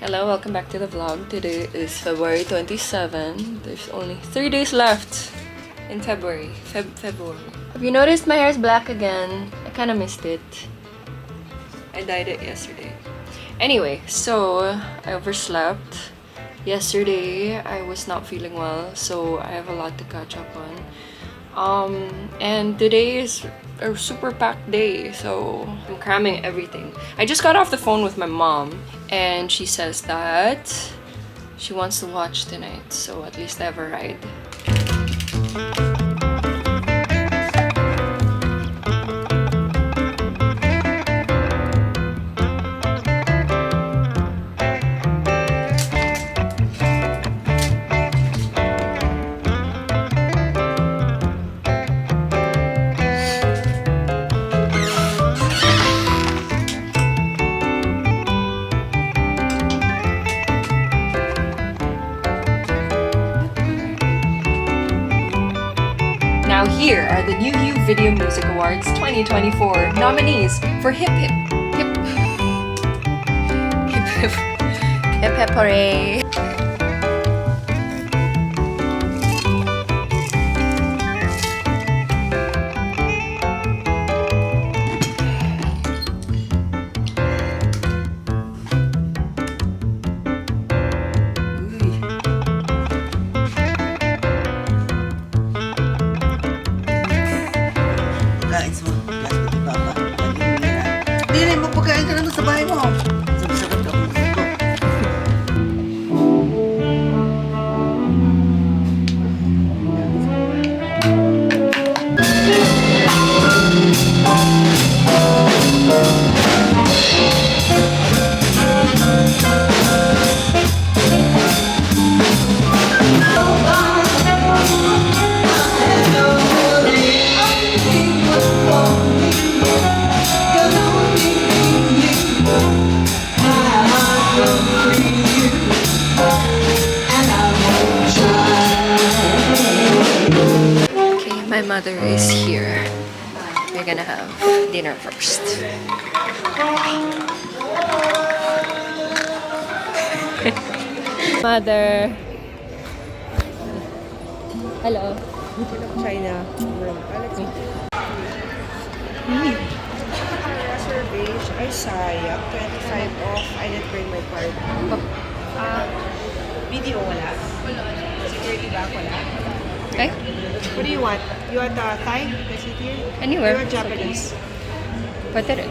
Hello, welcome back to the vlog. Today is February 27. There's only 3 days left in February. February. Have you noticed my hair is black again? I kind of missed it. I dyed it yesterday. Anyway, so I overslept. Yesterday, I was not feeling well, so I have a lot to catch up on. And today is a super packed day, so I'm cramming everything. I just got off the phone with my mom, and she says that she wants to watch tonight, so at least I have a ride. Now here are the New You Video Music Awards 2024 nominees for Hip Hooray! Magpagkain ka na sa bahay mo. Sabi-sabi ka mo. My mother is here. We're gonna have dinner first. Mother. Hello. China. Reservation. Ay, sayang. 25 off. I didn't bring my card. Video wala? Security bag wala? Okay. What do you want? You want Thai? Is it here? Anywhere. You want Japanese? Pwede rin.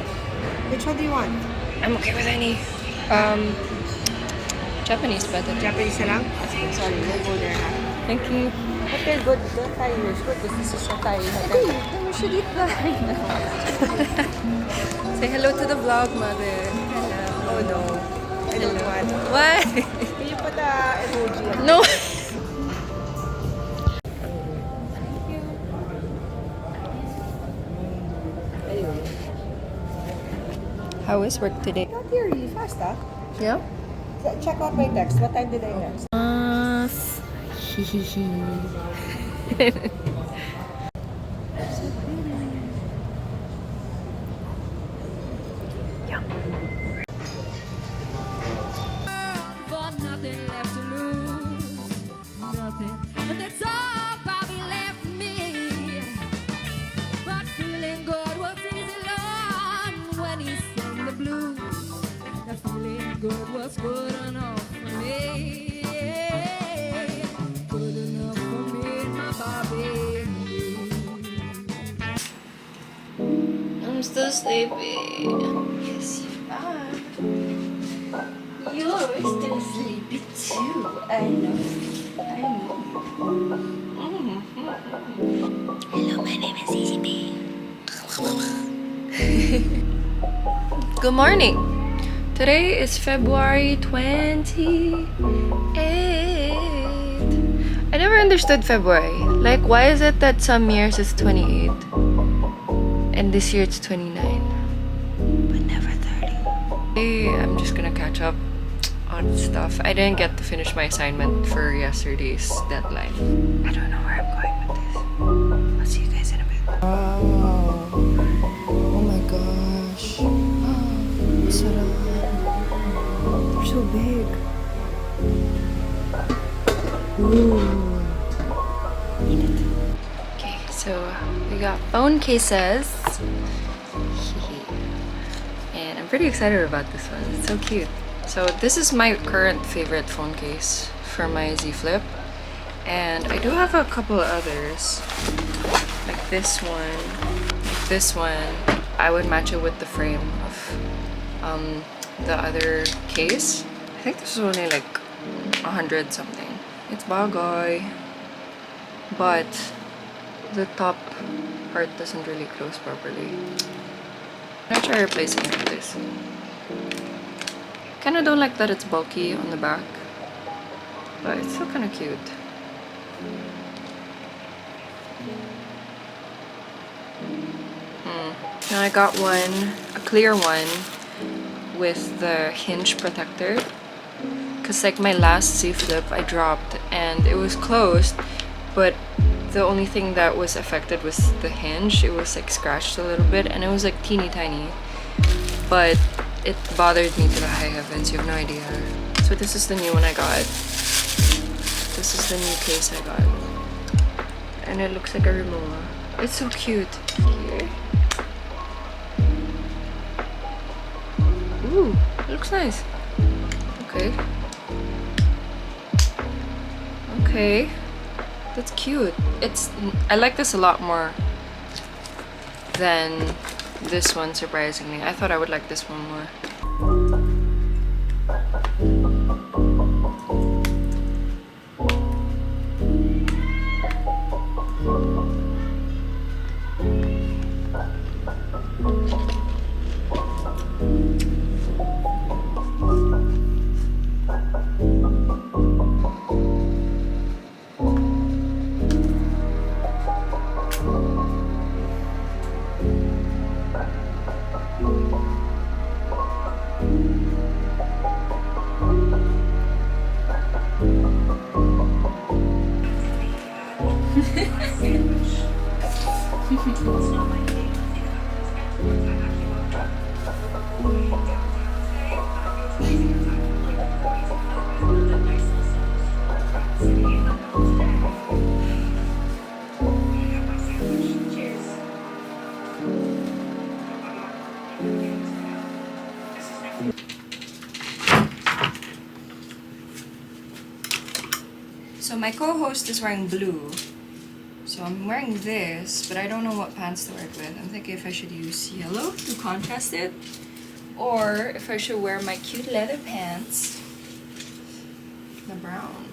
Which one do you want? I'm okay with any. Japanese better. Japanese na lang? Sorry, we'll go there ha. Thank you. But they're good. The Thai is good because this is a Thai hotel. We should eat that. Say hello to the vlog, mother. Hello. Oh no. I don't want. Why? Can you put the emoji? No. How is work today? Got here really fast, huh? Yeah. Check out my text. What time did I text? Yeah. But nothing left to lose, nothing. And that's all Bobby left me. But feeling good was easy long when he sang the blues. That feeling good was good enough for me. Good enough for me, my Bobby. I'm still sleepy. Yes, you are. You're still sleepy too. I know. Hello, my name is Easy B. Good morning. Today is February 28th. I never understood February. Like, why is it that some years it's 28 and this year it's 29, but never 30? Today, I'm just gonna catch up on stuff. I didn't get to finish my assignment for yesterday's deadline. I don't know where I'm going with this. I'll see you guys in a bit. Wow. Oh my gosh. Sarap. They're so big. Okay, so we got phone cases. And I'm pretty excited about this one. It's so cute. So this is my current favorite phone case for my Z Flip. And I do have a couple of others. Like this one. Like this one. I would match it with the frame of the other case. I think this is only like 100 something. It's bagay. But the top part doesn't really close properly. I'm gonna try replacing it with this. Kinda don't like that it's bulky on the back, but it's still kinda cute. Now I got one, a clear one, with the hinge protector. Cause like my last Z Flip I dropped and it was closed, but the only thing that was affected was the hinge. It was like scratched a little bit and it was like teeny tiny. But it bothered me to the high heavens, you have no idea. So this is the new one I got. This is the new case I got. And it looks like a Rimowa. It's so cute. Here. Ooh, it looks nice. Okay. Okay. That's cute. I like this a lot more than this one, surprisingly. I thought I would like this one more. So my co-host is wearing blue. So I'm wearing this, but I don't know what pants to wear it with. I'm thinking if I should use yellow to contrast it, or if I should wear my cute leather pants, the brown.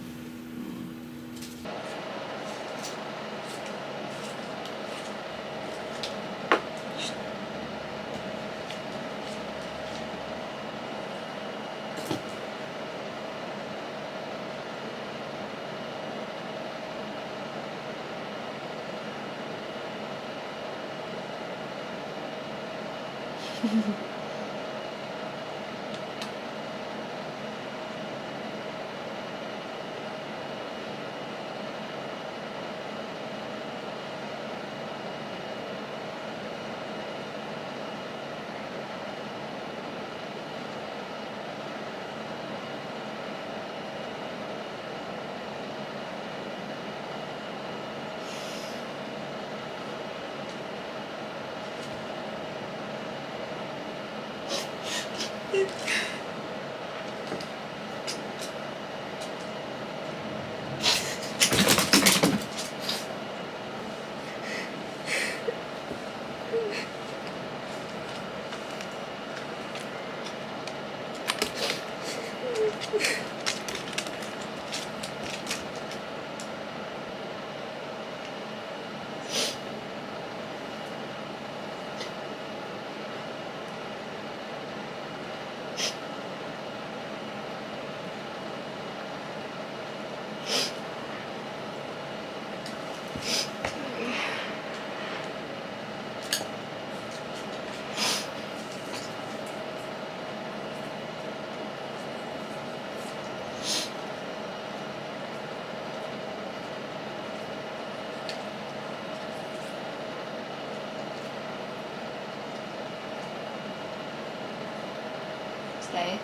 Stay.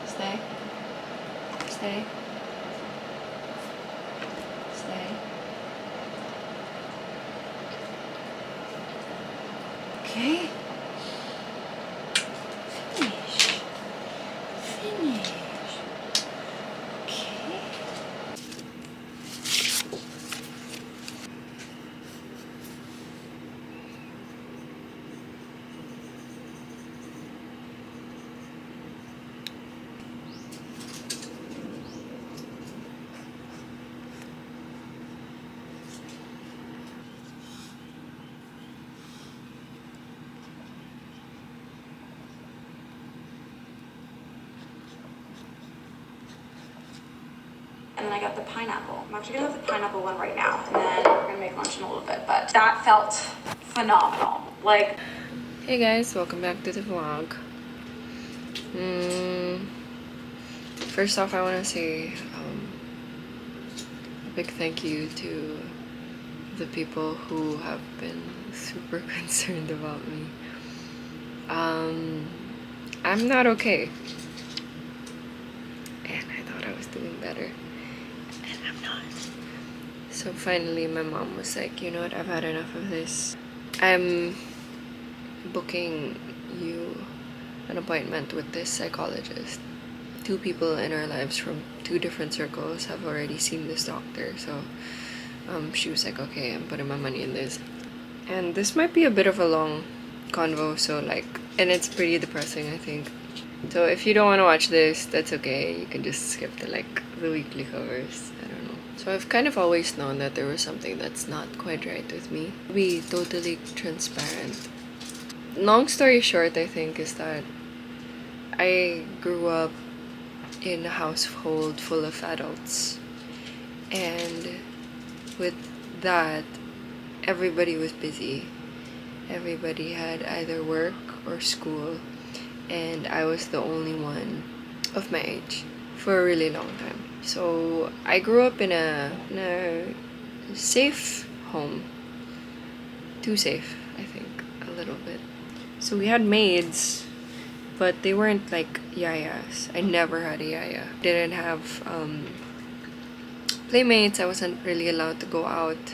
Stay. Stay. Okay. Finish. Finish. Okay. And then I got the pineapple. I'm actually gonna have the pineapple one right now, and then we're gonna make lunch in a little bit. But that felt phenomenal. Like, Hey guys, welcome back to the vlog. First off, I want to say a big thank you to the people who have been super concerned about me. I'm not okay. And I thought I was doing better. And I'm not. So finally my mom was like, you know what, I've had enough of this. I'm booking you an appointment with this psychologist. 2 people in our lives from 2 different circles have already seen this doctor, so she was like, okay, I'm putting my money in this. And this might be a bit of a long convo, so and it's pretty depressing, I think. So if you don't want to watch this, that's okay. You can just skip to the weekly covers. I don't know. So I've kind of always known that there was something that's not quite right with me. To be totally transparent. Long story short, I think, is that I grew up in a household full of adults. And with that, everybody was busy. Everybody had either work or school. And I was the only one of my age for a really long time. So I grew up in a safe home. Too safe, I think, a little bit. So we had maids, but they weren't like yayas. I never had a yaya. Didn't have playmates. I wasn't really allowed to go out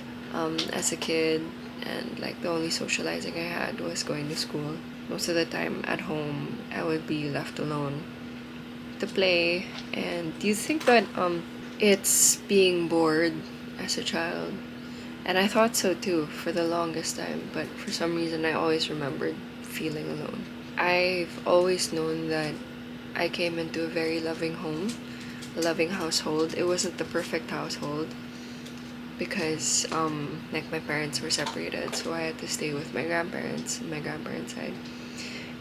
as a kid, and the only socializing I had was going to school. Most of the time at home, I would be left alone to play. And do you think that it's being bored as a child? And I thought so too for the longest time, but for some reason I always remembered feeling alone. I've always known that I came into a very loving home, a loving household. It wasn't the perfect household because my parents were separated, so I had to stay with my grandparents on my grandparents' side.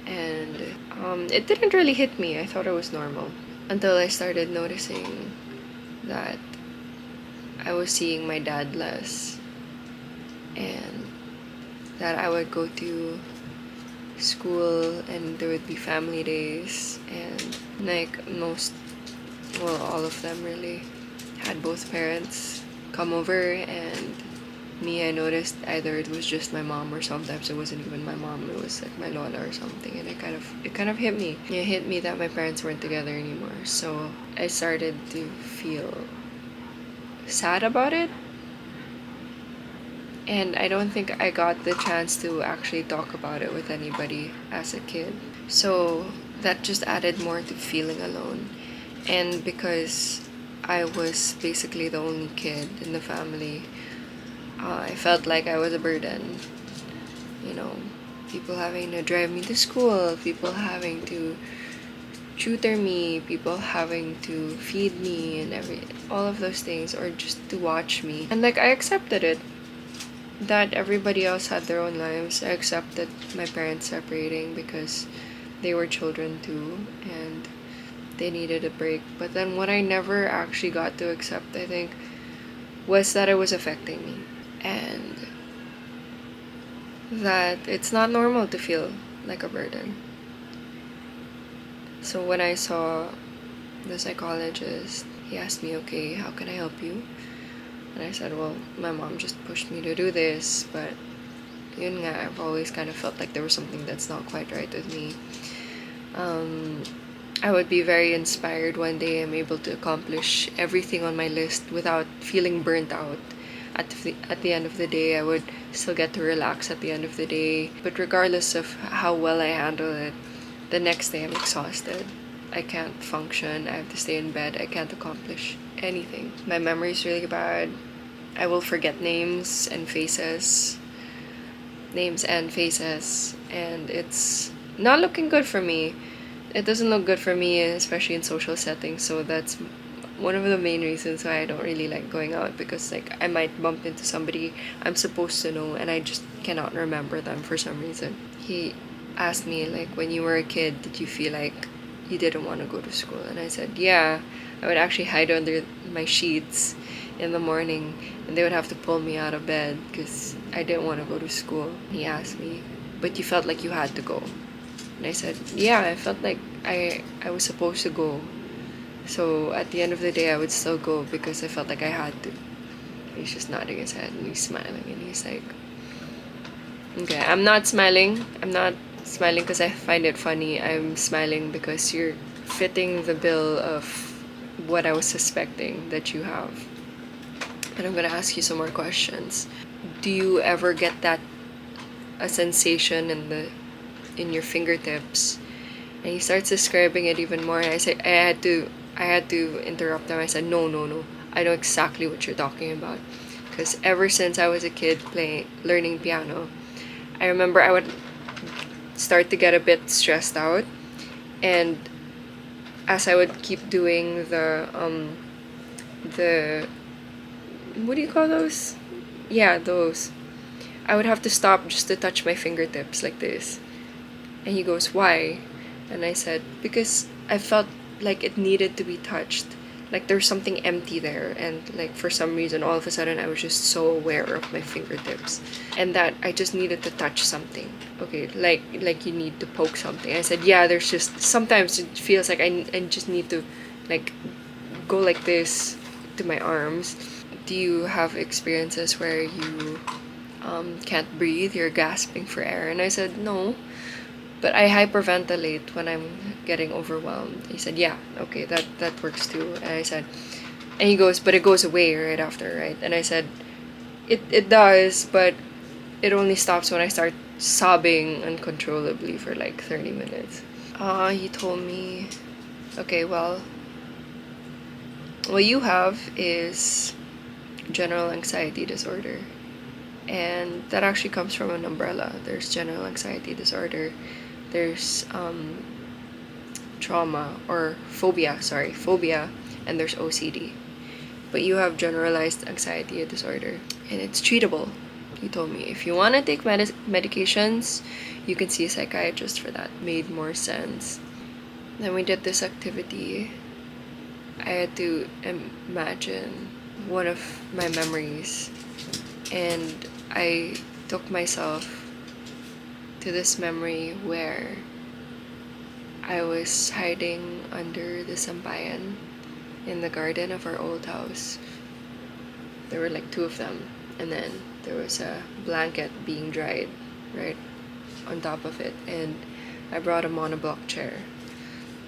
And it didn't really hit me. I thought it was normal until I started noticing that I was seeing my dad less, and that I would go to school and there would be family days, and all of them really had both parents come over, and me, I noticed either it was just my mom or sometimes it wasn't even my mom, it was my lola or something, and it kind of hit me. It hit me that my parents weren't together anymore. So I started to feel sad about it, and I don't think I got the chance to actually talk about it with anybody as a kid. So that just added more to feeling alone. And because I was basically the only kid in the family, I felt like I was a burden. People having to drive me to school, people having to tutor me, people having to feed me, and all of those things, or just to watch me. And I accepted it, that everybody else had their own lives. I accepted my parents separating because they were children too, and they needed a break. But then what I never actually got to accept, I think, was that it was affecting me, and that it's not normal to feel like a burden. So when I saw the psychologist, he asked me, okay, how can I help you? And I said, well, my mom just pushed me to do this, but yun nga, I've always kind of felt like there was something that's not quite right with me. I would be very inspired one day. I'm able to accomplish everything on my list without feeling burnt out. at the end of the day. I would still get to relax at the end of the day. But regardless of how well I handle it, the next day I'm exhausted. I can't function. I have to stay in bed. I can't accomplish anything. My memory is really bad. I will forget names and faces, and it's not looking good for me. It doesn't look good for me, especially in social settings. So that's one of the main reasons why I don't really like going out, because like I might bump into somebody I'm supposed to know and I just cannot remember them for some reason. He asked me, like, when you were a kid, did you feel like you didn't want to go to school? And I said, yeah. I would actually hide under my sheets in the morning, and they would have to pull me out of bed because I didn't want to go to school. He asked me, but you felt like you had to go? And I said, yeah, I felt like I was supposed to go. So at the end of the day, I would still go because I felt like I had to. He's just nodding his head and he's smiling and he's like, okay, I'm not smiling. I'm not smiling because I find it funny. I'm smiling because you're fitting the bill of what I was suspecting that you have. And I'm gonna ask you some more questions. Do you ever get that a sensation in your fingertips? And he starts describing it even more. And I had to interrupt him. I said, no. I know exactly what you're talking about. Because ever since I was a kid learning piano, I remember I would start to get a bit stressed out, and as I would keep doing the what do you call those? Yeah, those. I would have to stop just to touch my fingertips like this. And he goes, why? And I said, because I felt like it needed to be touched. Like there's something empty there, and like for some reason all of a sudden I was just so aware of my fingertips and that I just needed to touch something. Okay, like you need to poke something. I said, yeah, there's just sometimes it feels like I just need to like go like this to my arms. Do you have experiences where you can't breathe, you're gasping for air? And I said, no, but I hyperventilate when I'm getting overwhelmed. He said, yeah, okay, that works too. And I said, and he goes, but it goes away right after, right? And I said, it does, but it only stops when I start sobbing uncontrollably for like 30 minutes. He told me, okay, well, what you have is general anxiety disorder. And that actually comes from an umbrella. There's general anxiety disorder, there's trauma or phobia, and there's OCD. But you have generalized anxiety disorder, and it's treatable. He told me if you want to take medications, you can see a psychiatrist for that. Made more sense. Then we did this activity. I had to imagine one of my memories, and I took myself to this memory where I was hiding under the sampayan in the garden of our old house. There were like two of them, and then there was a blanket being dried right on top of it, and I brought a monoblock chair,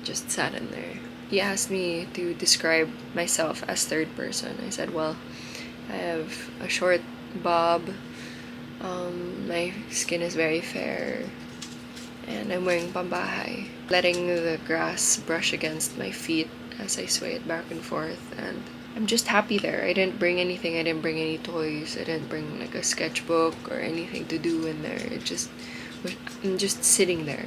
just sat in there. He asked me to describe myself as third person. I said, well, I have a short bob, my skin is very fair, and I'm wearing pambahay, letting the grass brush against my feet as I sway it back and forth, and I'm just happy there. I didn't bring anything. I didn't bring any toys. I didn't bring like a sketchbook or anything to do in there. I'm just sitting there,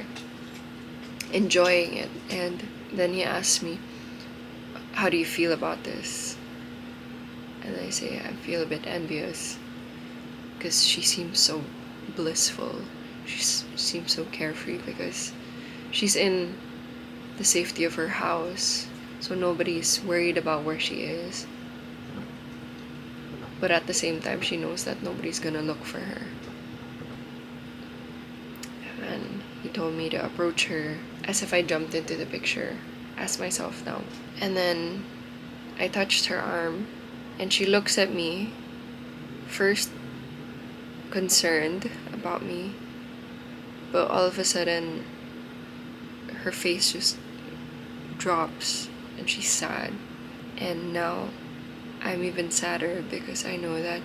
enjoying it. And then he asked me, how do you feel about this? And I say, I feel a bit envious because she seems so blissful. She seems so carefree because she's in the safety of her house, so nobody's worried about where she is. But at the same time, she knows that nobody's gonna look for her. And he told me to approach her as if I jumped into the picture, as myself now. And then I touched her arm, and she looks at me, first concerned about me, but all of a sudden her face just drops and she's sad. And now I'm even sadder because I know that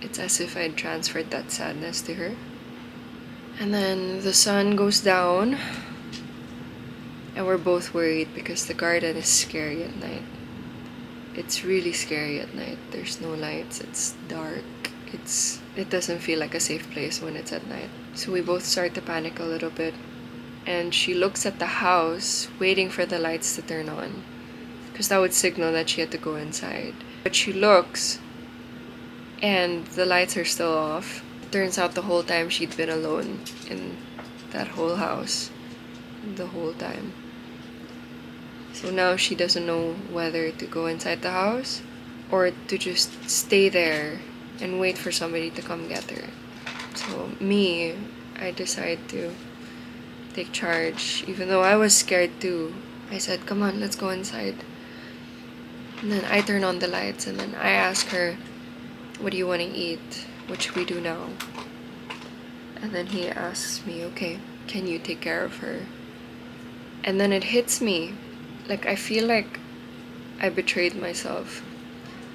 it's as if I'd transferred that sadness to her. And then the sun goes down, and we're both worried because the garden is scary at night. It's really scary at night. There's no lights, it's dark. It doesn't feel like a safe place when it's at night. So we both start to panic a little bit. And she looks at the house, waiting for the lights to turn on, because that would signal that she had to go inside. But she looks, and the lights are still off. Turns out the whole time she'd been alone in that whole house. The whole time. So now she doesn't know whether to go inside the house or to just stay there and wait for somebody to come get her. So me, I decide to take charge, even though I was scared too. I said, come on, let's go inside. And then I turn on the lights, and then I ask her, what do you want to eat? What should we do now? And then he asks me, okay, can you take care of her? And then it hits me. Like, I feel like I betrayed myself,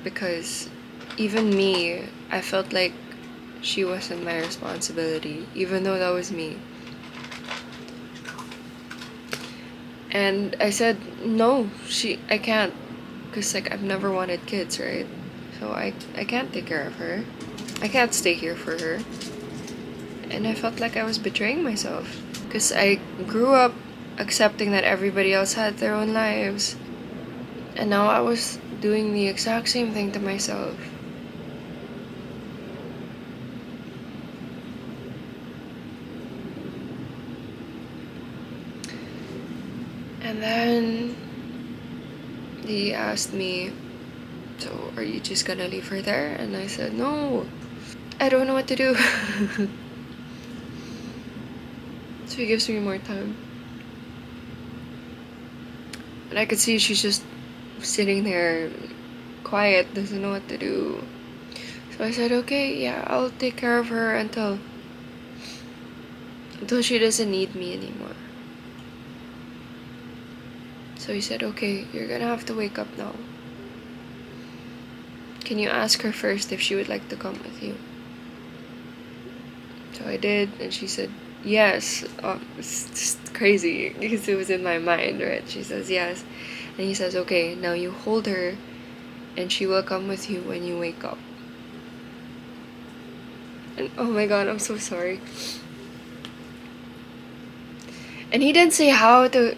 because even me, I felt like she wasn't my responsibility, even though that was me. And I said, no, I can't, because like I've never wanted kids, right? So I can't take care of her. I can't stay here for her. And I felt like I was betraying myself, because I grew up accepting that everybody else had their own lives, and now I was doing the exact same thing to myself. And then he asked me, so are you just gonna leave her there? And I said, no, I don't know what to do. So he gives me more time. And I could see she's just sitting there, quiet, doesn't know what to do. So I said, okay, yeah, I'll take care of her until she doesn't need me anymore. So he said, okay, you're gonna have to wake up now. Can you ask her first if she would like to come with you? So I did, and she said, yes. It's just crazy, because it was in my mind, right? She says yes. And he says, okay, now you hold her, and she will come with you when you wake up. And oh my god, I'm so sorry. And he didn't say how to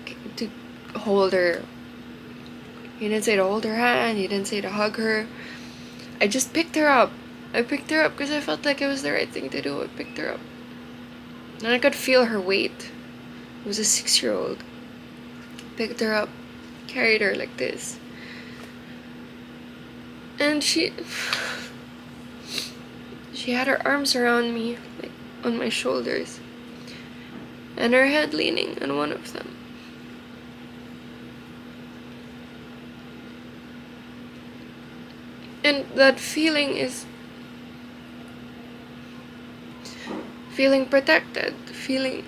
hold her. He didn't say to hold her hand, he didn't say to hug her. I just picked her up. I picked her up because I felt like it was the right thing to do. I picked her up. And I could feel her weight. It was a 6-year-old. Picked her up, carried her like this. And she had her arms around me, like on my shoulders, and her head leaning on one of them. And that feeling is feeling protected, feeling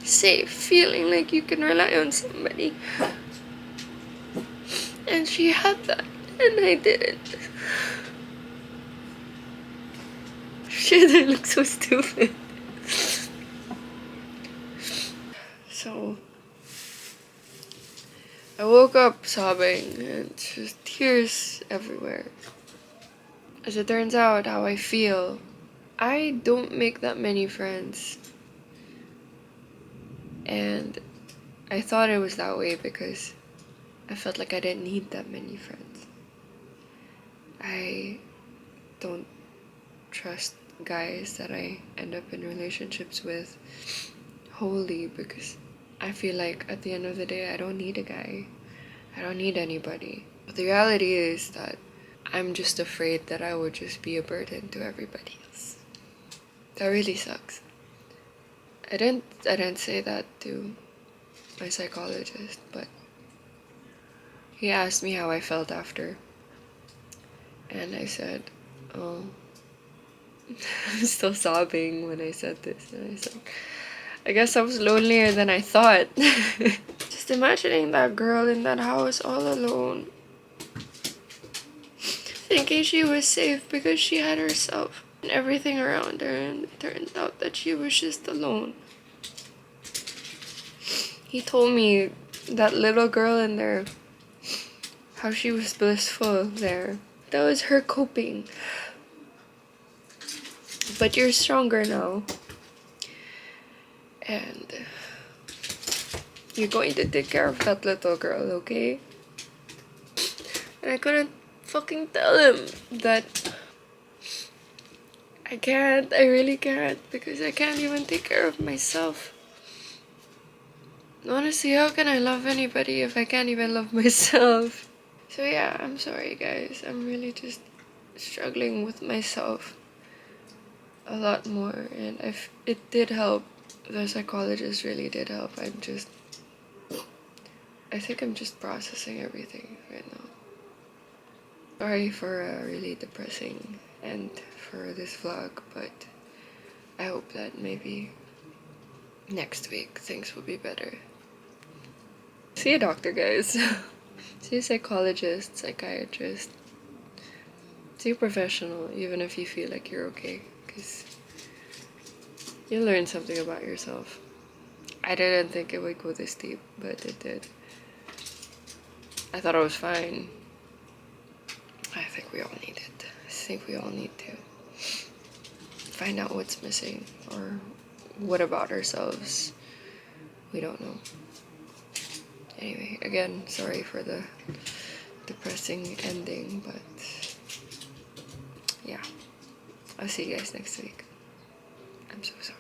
safe, feeling like you can rely on somebody. And she had that, and I didn't. Shit, I look so stupid. So I woke up sobbing, and just tears everywhere. As it turns out, how I feel, I don't make that many friends. And I thought it was that way because I felt like I didn't need that many friends. I don't trust guys that I end up in relationships with wholly, because I feel like at the end of the day, I don't need a guy. I don't need anybody. But the reality is that I'm just afraid that I would just be a burden to everybody else. That really sucks. I didn't say that to my psychologist, but he asked me how I felt after. And I said, oh, I'm still sobbing when I said this. And I said, I guess I was lonelier than I thought. Just imagining that girl in that house all alone. thinking she was safe because she had herself and everything around her, and it turned out that she was just alone. He told me that little girl in there, how she was blissful there. That was her coping. But you're stronger now. And you're going to take care of that little girl, okay? And I couldn't fucking tell him that I can't. I really can't, because I can't even take care of myself. Honestly, how can I love anybody if I can't even love myself? So yeah, I'm sorry guys. I'm really just struggling with myself a lot more, and it did help. The psychologist really did help. I think I'm just processing everything right now. Sorry for a really depressing end for this vlog, but I hope that maybe next week things will be better. See a doctor, guys. See a psychologist, psychiatrist. See a professional, even if you feel like you're okay, because you'll learn something about yourself. I didn't think it would go this deep, but it did. I thought I was fine. I think we all need it. I think we all need to find out what's missing, or what about ourselves we don't know. Anyway, again, sorry for the depressing ending, but yeah, I'll see you guys next week. I'm so sorry.